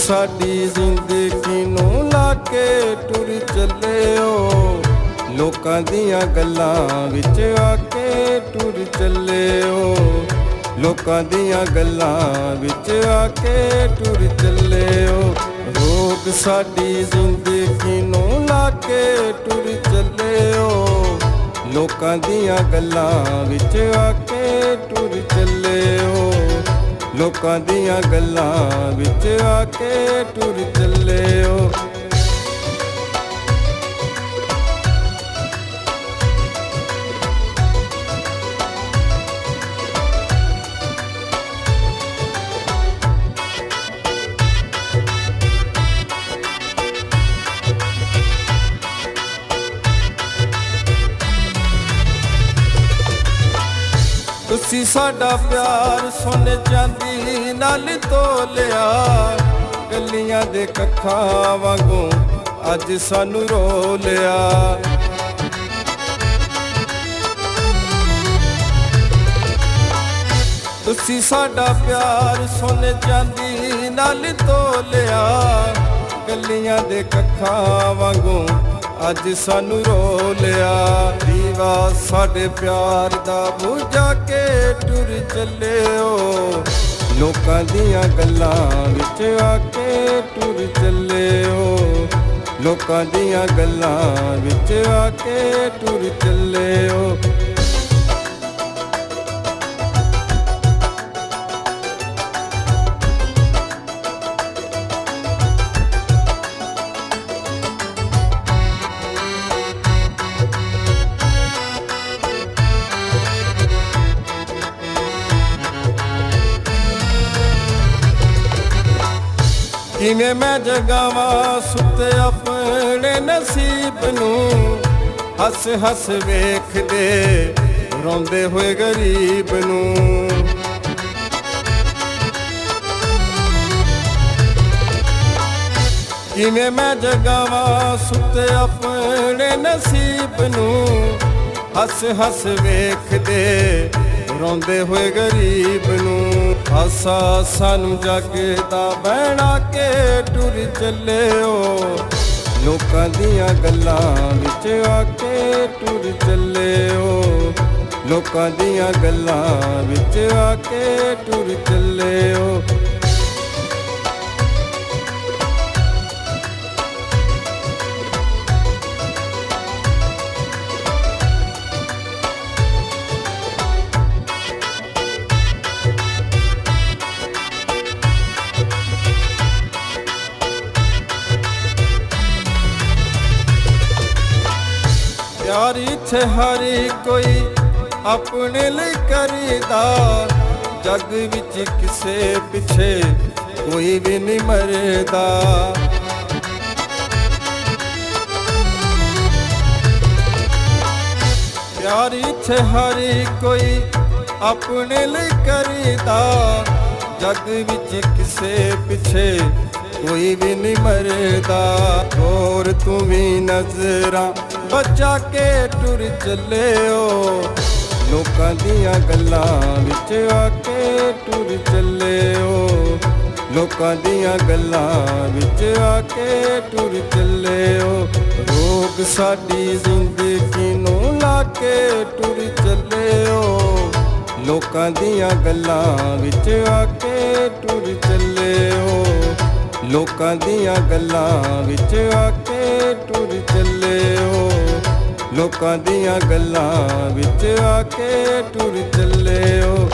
ਸਾਡੀ ਜ਼ਿੰਦਗੀ ਨੂੰ ਲਾ ਕੇ ਟੁਰ ਚੱਲਿਓ, ਲੋਕਾਂ ਦੀਆਂ ਗੱਲਾਂ ਵਿੱਚ ਆ ਕੇ ਟੁਰ ਚੱਲਿਓ, ਲੋਕਾਂ ਦੀਆਂ ਗੱਲਾਂ ਵਿੱਚ ਆ ਕੇ ਟੁਰ ਚੱਲਿਓ। ਰੋਕ ਸਾਡੀ ਜ਼ਿੰਦਗੀ ਨੂੰ ਲਾ ਕੇ ਟੁਰ ਚੱਲਿਓ, ਲੋਕਾਂ ਦੀਆਂ ਗੱਲਾਂ ਵਿੱਚ ਆ ਕੇ ਟੁਰ ਚੱਲਿਓ, ਲੋਕਾਂ ਦੀਆਂ ਗੱਲਾਂ ਵਿੱਚ ਆ ਕੇ ਟੁਰ ਚੱਲਿਓ। ਤੁਸੀਂ ਸਾਡਾ ਪਿਆਰ ਸੋਨੇ ਚਾਂਦੀ ਨਾਲ ਤੋਲਿਆ, ਗਲੀਆਂ ਦੇ ਕੱਖਾਂ ਵਾਂਗੂ ਅੱਜ ਸਾਨੂੰ ਰੋਲਿਆ। ਤੁਸੀਂ ਸਾਡਾ ਪਿਆਰ ਸੋਨੇ ਚਾਂਦੀ ਨਾਲ ਤੋਲਿਆ, ਗਲੀਆਂ ਦੇ ਕੱਖਾਂ ਵਾਂਗੂ ਅੱਜ ਸਾਨੂੰ ਰੋਲਿਆ। ਦੀਵਾ ਸਾਡੇ ਪਿਆਰ ਦਾ ਬੁਝਾ ਕੇ ਟੁਰ ਚੱਲਿਓ, ਲੋਕਾਂ ਦੀਆਂ ਗੱਲਾਂ ਵਿੱਚ ਆ ਕੇ ਟੁਰ ਚੱਲਿਓ, ਲੋਕਾਂ ਦੀਆਂ ਗੱਲਾਂ ਵਿੱਚ ਆ ਕੇ ਟੁਰ ਚੱਲਿਓ। ਕਿਵੇਂ ਮੈਂ ਜਗਾਵਾਂ ਸੁੱਤੇ ਆਪਣੇ ਨਸੀਬ ਨੂੰ, ਹੱਸ ਹੱਸ ਵੇਖਦੇ ਰੋਂਦੇ ਹੋਏ ਗਰੀਬ ਨੂੰ। ਕਿਵੇਂ ਮੈਂ ਜਗਾਵਾਂ ਸੁੱਤੇ ਆਪਣੇ ਨਸੀਬ ਨੂੰ, ਹੱਸ ਹੱਸ ਵੇਖਦੇ ਰੋਂਦੇ ਹੋਏ ਗਰੀਬ ਨੂੰ। ਹਾਸਾ ਸਾਨੂੰ ਜਾਗਦਾ ਬਹਿਣਾ ਕੇ ਟੁਰ ਚੱਲਿਓ, ਲੋਕਾਂ ਦੀਆਂ ਗੱਲਾਂ ਵਿੱਚ ਆ ਕੇ ਟੁਰ ਚੱਲਿਓ, ਲੋਕਾਂ ਦੀਆਂ ਗੱਲਾਂ ਵਿੱਚ ਆ ਕੇ ਟੁਰ ਚੱਲਿਓ। ਪਿਆਰ ਇੱਥੇ ਹਰ ਕੋਈ ਆਪਣੇ ਲਈ ਕਰੀਦਾ, ਜੱਗ ਵਿੱਚ ਕਿਸੇ ਪਿੱਛੇ ਕੋਈ ਵੀ ਨਹੀਂ ਮਰਦਾ। ਪਿਆਰ ਇੱਥੇ ਹਰ ਕੋਈ ਆਪਣੇ ਲਈ ਕਰੀਦਾ, ਜੱਗ ਵਿੱਚ ਕਿਸੇ ਪਿੱਛੇ ਕੋਈ ਵੀ ਨਹੀਂ ਮਰਦਾ। ਹੋਰ ਤੂੰ ਵੀ ਨਜ਼ਰਾਂ ਬਚਾ ਕੇ ਟੁਰ ਚੱਲਿਓ, ਲੋਕਾਂ ਦੀਆਂ ਗੱਲਾਂ ਵਿੱਚ ਆ ਕੇ ਟੁਰ ਚੱਲਿਓ, ਲੋਕਾਂ ਦੀਆਂ ਗੱਲਾਂ ਵਿੱਚ ਆ ਕੇ ਟੁਰ ਚੱਲਿਓ। ਰੋਕ ਸਾਡੀ ਜ਼ਿੰਦਗੀ ਨੂੰ ਲਾ ਕੇ ਟੁਰ ਚੱਲਿਓ, ਲੋਕਾਂ ਦੀਆਂ ਗੱਲਾਂ ਵਿੱਚ ਆ ਕੇ ਟੁਰ ਚੱਲਿਓ, ਲੋਕਾਂ ਦੀਆਂ ਗੱਲਾਂ ਵਿੱਚ ਆ ਕੇ ਟੁਰ ਚੱਲਿਓ, ਲੋਕਾਂ ਦੀਆਂ ਗੱਲਾਂ ਵਿੱਚ ਆ ਕੇ ਟੁਰ ਚੱਲਿਓ।